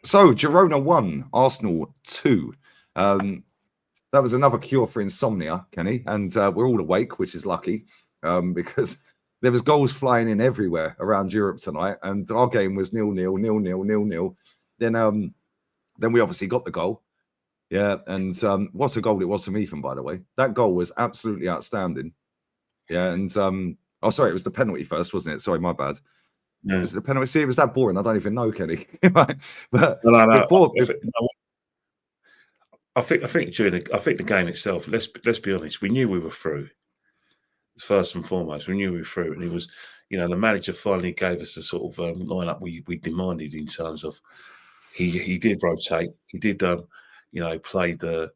So Girona 1, Arsenal 2. That was another cure for insomnia, Kenny, and we're all awake, which is lucky, because there was goals flying in everywhere around Europe tonight, and our game was 0-0, 0-0, 0-0. Then we obviously got the goal. Yeah, and what a goal it was from Ethan, by the way. That goal was absolutely outstanding. Yeah, and oh, sorry, it was the penalty first, wasn't it? Sorry, my bad. Yeah. Was it the penalty? See, it was that boring. I don't even know, Kenny. But No. before, I think the game itself. Let's be honest. We knew we were through. First and foremost, we knew we were through, and it was, the manager finally gave us the sort of lineup we demanded in terms of he did rotate. He did play the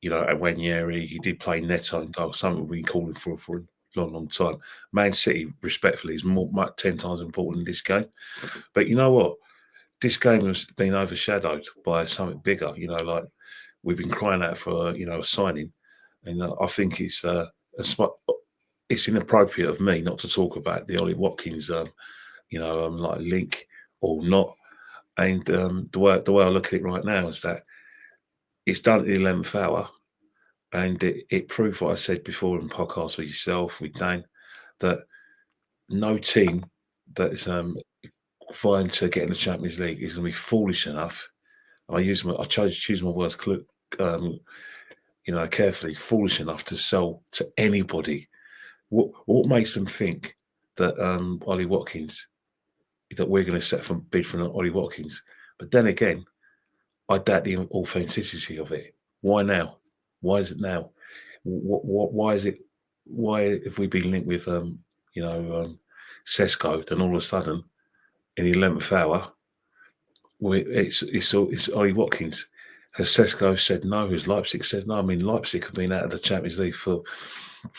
Enquiries. He did play Neto in goal. Something we've been calling for a long time. Man City, respectfully, is 10 times important in this game. But you know what? This game has been overshadowed by something bigger. Like we've been crying out for a signing, and I think it's inappropriate of me not to talk about the Ollie Watkins like link or not. And the way I look at it right now is that it's done at the 11th hour, and it proved what I said before in podcasts with yourself, with Dan, that no team that is vying to get in the Champions League is going to be foolish enough. I choose my words carefully. Foolish enough to sell to anybody. What makes them think that Ollie Watkins, that we're going to set from bid for Ollie Watkins? But then again, I doubt the authenticity of it. Why now? Why is it now? Why is it? Why have we been linked with Sesko? Then all of a sudden, in the 11th hour, it's Ollie Watkins. Has Sesko said no? Has Leipzig said no? I mean, Leipzig have been out of the Champions League for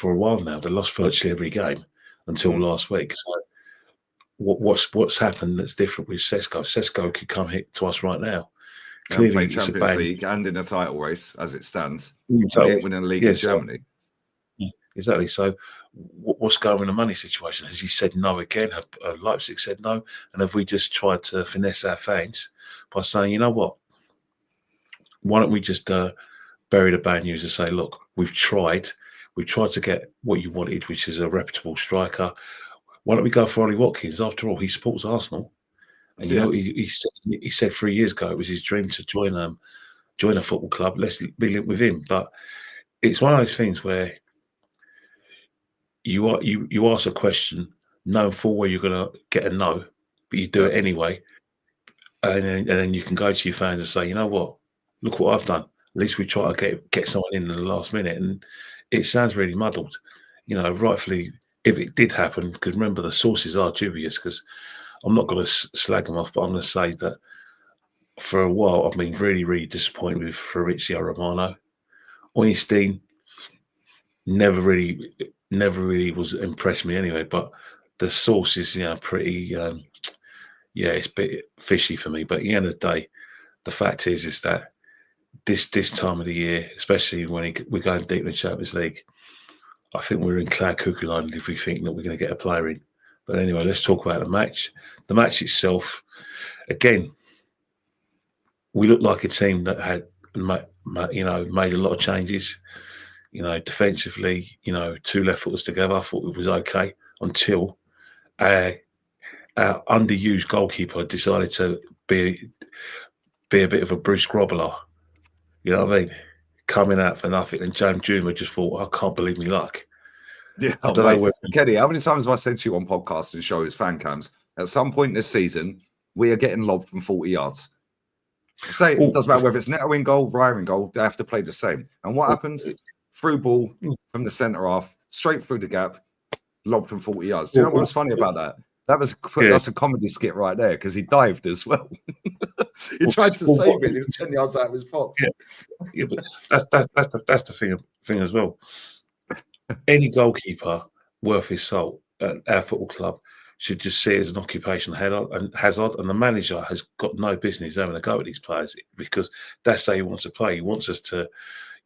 a while now. They lost virtually every game until last week. So what's happened that's different with Sesko? Sesko could come hit to us right now. Clearly, it's Champions League and in a title race as it stands. Winning a league in Germany. Exactly. So what's going on in the money situation? Has he said no again? Have Leipzig said no? And have we just tried to finesse our fans by saying, you know what? Why don't we just bury the bad news and say, look, we've tried to get what you wanted, which is a reputable striker. Why don't we go for Ollie Watkins? After all, he supports Arsenal. And he said 3 years ago it was his dream to join a football club. Let's be linked with him. But it's one of those things where you ask a question knowing full well you're going to get a no, but you do it anyway, and then you can go to your fans and say, you know what, look what I've done. At least we try to get someone in the last minute, and it sounds really muddled. Rightfully, if it did happen, because remember the sources are dubious. Because I'm not going to slag them off, but I'm going to say that for a while I've been really, really disappointed with Fabrizio Romano. Ornstein never really was impressed me anyway. But the source is pretty it's a bit fishy for me. But at the end of the day, the fact is that this time of the year, especially when we're going deep in the Champions League, I think we're in cloud cuckoo land if we think that we're going to get a player in. But anyway, let's talk about the match. The match itself, again, we looked like a team that had made a lot of changes. Defensively, two left footers together. I thought it was okay until our underused goalkeeper decided to be a bit of a Bruce Grobbler. You know what I mean? Coming out for nothing. And James Juma just thought, I can't believe me luck. Yeah, I don't know where... Kenny, how many times have I said to you on podcasts and shows, fan cams, at some point this season, we are getting lobbed from 40 yards. Say it doesn't matter whether it's Neto in goal, Raya in goal, they have to play the same. And what happens? Through ball from the centre half, straight through the gap, lobbed from 40 yards. Do you know what's funny about that? That's a comedy skit right there because he dived as well. He tried to save it. He was 10 yards out of his box. Yeah, but that's the thing as well. Any goalkeeper worth his salt at our football club should just see it as an occupation hazard, and the manager has got no business having a go at these players because that's how he wants to play. He wants us to.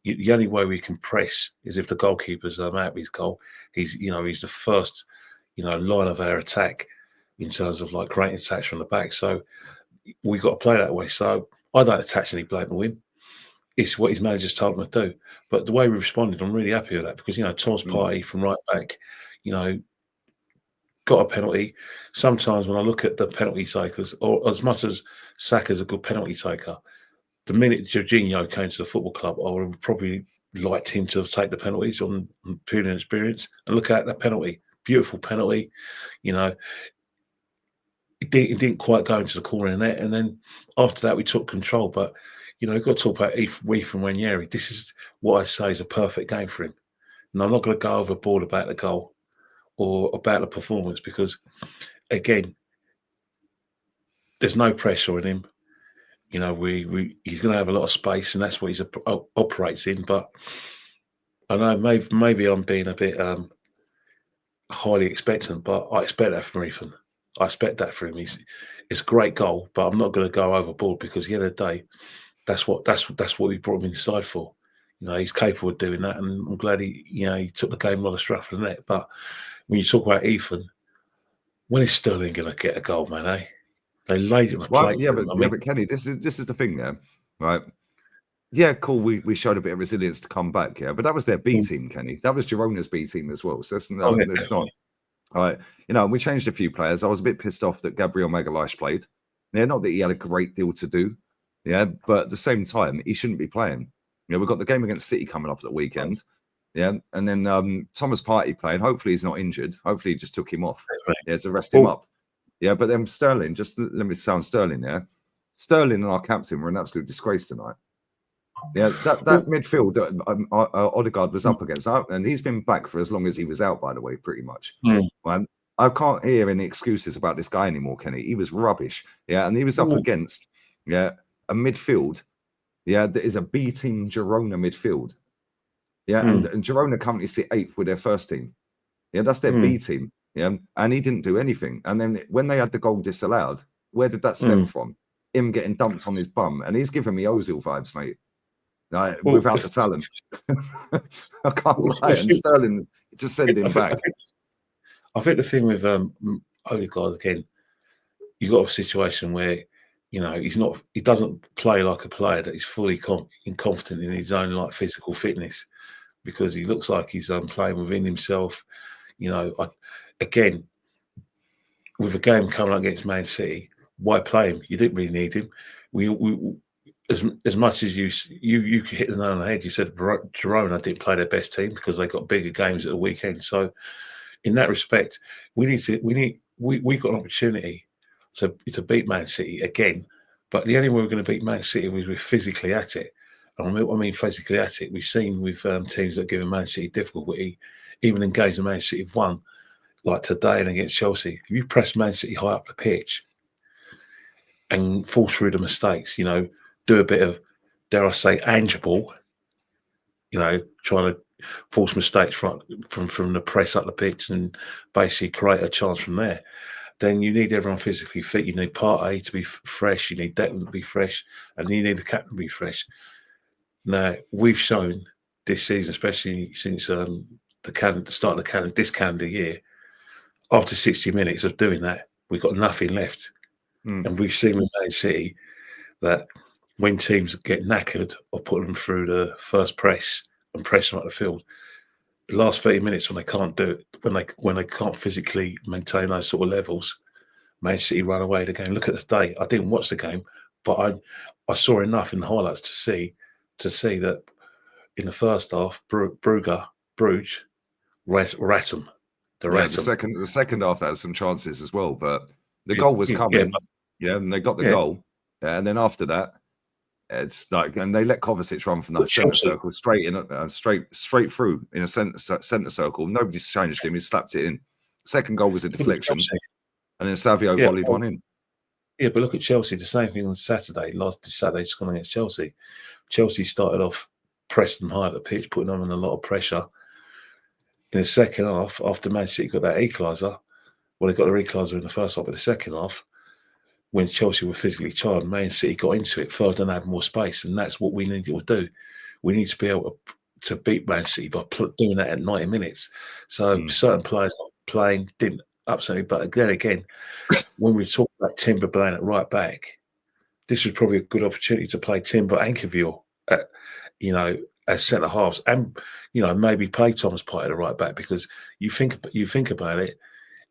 The only way we can press is if the goalkeeper's out of his goal. He's the first line of our attack in terms of like creating attacks from the back. So we got to play that way. So I don't attach any blame to him. It's what his manager's told him to do. But the way we responded, I'm really happy with that because, Thomas Partey from right back, got a penalty. Sometimes when I look at the penalty takers, or as much as Saka's a good penalty taker, the minute Jorginho came to the football club, I would have probably liked him to have taken the penalties on purely experience. And look at that penalty. Beautiful penalty. It didn't quite go into the corner of the net. And then after that, we took control. But, you've got to talk about Weef and Wanyeri. This is what I say is a perfect game for him. And I'm not going to go overboard about the goal or about the performance because, again, there's no pressure on him. He's going to have a lot of space, and that's what he operates in. But I know maybe I'm being a bit highly expectant, but I expect that from Ethan. I expect that from him. It's a great goal, but I'm not going to go overboard because at the end of the day, that's what we brought him inside for. He's capable of doing that, and I'm glad he took the game rather straight for the net. But when you talk about Ethan, when is Sterling going to get a goal, man? Eh? They laid it on the plate. Yeah, but Kenny, this is the thing there, right? Yeah, cool. We showed a bit of resilience to come back, yeah, but that was their B team, Kenny. That was Girona's B team as well. So that's not. All right, we changed a few players. I was a bit pissed off that Gabriel Magalhaes played. Yeah, not that he had a great deal to do, yeah, but at the same time, he shouldn't be playing. We've got the game against City coming up at the weekend, yeah, and then Thomas Partey playing. Hopefully, he's not injured. Hopefully, he just took him off, yeah, to rest him up. Yeah, but then Sterling, just let me sound Sterling there. Sterling and our captain were an absolute disgrace tonight. Yeah, that midfield that Odegaard was up against, and he's been back for as long as he was out, by the way, pretty much. I can't hear any excuses about this guy anymore, Kenny. He was rubbish. Yeah, and he was up against a midfield. Yeah, that is a B team Girona midfield. Yeah, and Girona currently sit 8th with their first team. Yeah, that's their B team. Yeah, and he didn't do anything. And then when they had the goal disallowed, where did that stem from? Him getting dumped on his bum, and he's giving me Ozil vibes, mate. Without the talent, I can't lie. And Sterling just send him back. I think the thing with Odegaard again, you got a situation where he doesn't play like a player that is fully confident in his own physical fitness because he looks like he's playing within himself. Again, with a game coming up against Man City, why play him? You didn't really need him. As much as you hit the nail on the head, you said Girona didn't play their best team because they got bigger games at the weekend. So, in that respect, we got an opportunity to beat Man City again. But the only way we're going to beat Man City was we're physically at it. And I mean physically at it. We've seen with teams that are giving Man City difficulty, even in games that Man City have won, like today and against Chelsea. If you press Man City high up the pitch and force through the mistakes, do a bit of, dare I say, angeable, trying to force mistakes from the press up the pitch and basically create a chance from there, then you need everyone physically fit. You need Partey to be fresh, you need Declan to be fresh, and you need the captain to be fresh. Now, we've shown this season, especially since the start of this calendar year, after 60 minutes of doing that, we've got nothing left. And we've seen with Man City that when teams get knackered of putting them through the first press and press them up the field, the last 30 minutes when they can't do it, when they can't physically maintain those sort of levels, Man City run away the game. Look at today. I didn't watch the game, but I saw enough in the highlights to see that in the first half, Bruges rat them. The second half had some chances as well, but the goal was coming. And they got the goal. And then after that, it's like, and they let Kovacic run from that centre circle straight through in a centre circle. Nobody's changed him. He slapped it in. Second goal was a deflection, and then Savio volleyed one in. Yeah, but look at Chelsea. The same thing on Saturday. Last Saturday, just gone against Chelsea. Chelsea started off pressing high at the pitch, putting on a lot of pressure. In the second half, after Man City got that equaliser, they got the equaliser in the first half, but the second half, when Chelsea were physically charged, Man City got into it further and had more space, and that's what we needed to do. We need to be able to beat Man City by doing that at 90 minutes. So certain players not playing didn't upset me, but again, when we talk about Timber playing at right back, this was probably a good opportunity to play Timber and Cavil at, as centre halves, and maybe play Thomas Partey at the right back, because you think about it.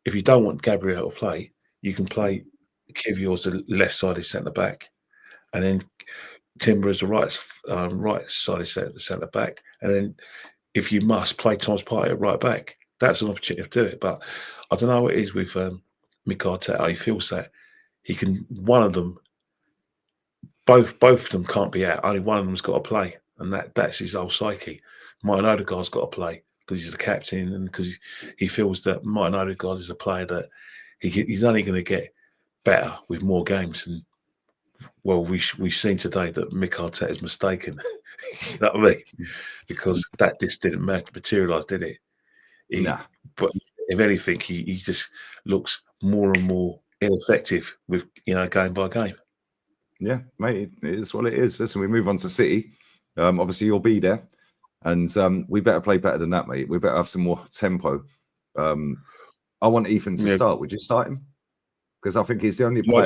If you don't want Gabriel to play, you can play Cavil as the left-sided centre back, and then Timber as the right-sided centre back, and then if you must play Thomas Partey at right back, that's an opportunity to do it. But I don't know what it is with Mikel Arteta. He feels that he can. One of them, both of them can't be out. Only one of them's got to play, and that's his whole psyche. Martin Odegaard's got to play because he's the captain, and because he feels that Martin Odegaard is a player that he's only going to get better with more games. And well, we've seen today that Mikel Arteta is mistaken. You know what I mean? Because that just didn't materialise, did it? Nah. But if anything, he just looks more and more ineffective with game by game. Yeah, mate, it is what it is. Listen, we move on to City. Obviously, you'll be there, and we better play better than that, mate. We better have some more tempo. I want Ethan to start. Would you start him? Because I think he's the only player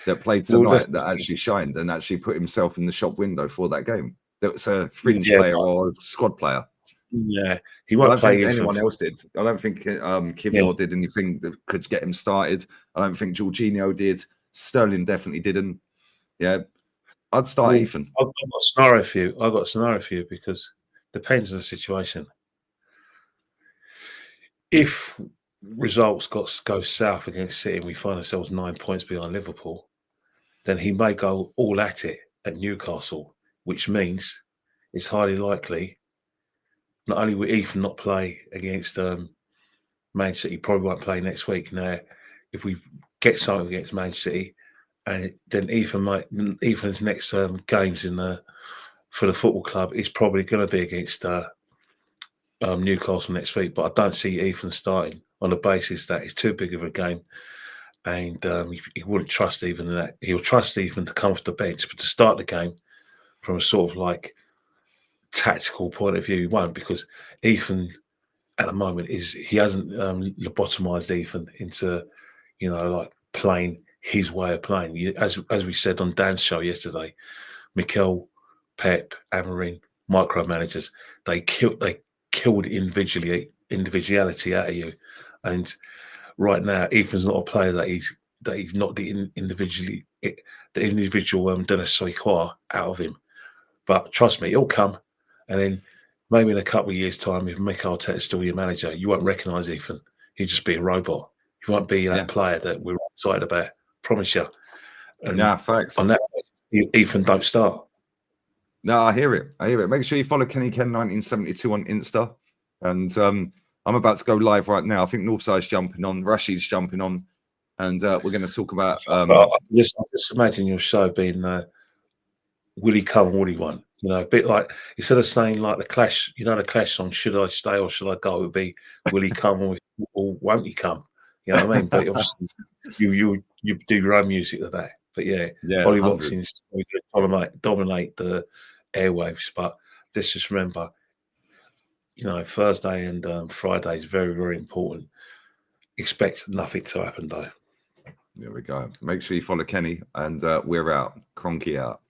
that played tonight that actually shined and actually put himself in the shop window for that game. That was a fringe player or squad player. Yeah, he won't play. Anyone else did. I don't think Kivio did anything that could get him started. I don't think Jorginho did. Sterling definitely didn't. Yeah, I'd start Ethan. I've got a scenario for you. Because depends on the situation. If results go south against City and we find ourselves 9 points behind Liverpool, then he may go all at it at Newcastle, which means it's highly likely not only will Ethan not play against Man City, probably won't play next week. Now, if we get something against Man City, and then Ethan's next games for the football club is probably going to be against Newcastle next week. But I don't see Ethan starting on the basis that it's too big of a game, and he wouldn't trust Ethan in that. He'll trust Ethan to come off the bench, but to start the game from a sort of like tactical point of view, he won't, because Ethan at the moment he hasn't lobotomized Ethan into like playing his way of playing. As we said on Dan's show yesterday, Mikel, Pep, Amorim, micromanagers, they killed individuality out of you. And right now, Ethan's not a player that he's not the individual Dennis Soikwa out of him. But trust me, he'll come, and then maybe in a couple of years' time, if Mikel Arteta is still your manager, you won't recognise Ethan. He'll just be a robot. He won't be that player that we're excited about. Promise you. And facts. On that, Ethan, don't start. No, I hear it. Make sure you follow Kenny Ken 1972 on Insta. And I'm about to go live right now. I think Northside's jumping on, Rashid's jumping on, and we're going to talk about. Just imagine your show being will he come or will he won't? A bit like, instead of saying like the Clash, the Clash song, should I stay or should I go? It would be, will he come or won't he come? You know what I mean? But obviously, you do your own music with that. But yeah, Ollie Watkins is going to dominate the airwaves. But let's just remember, Thursday and Friday is very, very important. Expect nothing to happen, though. There we go. Make sure you follow Kenny, and we're out. Cronky out.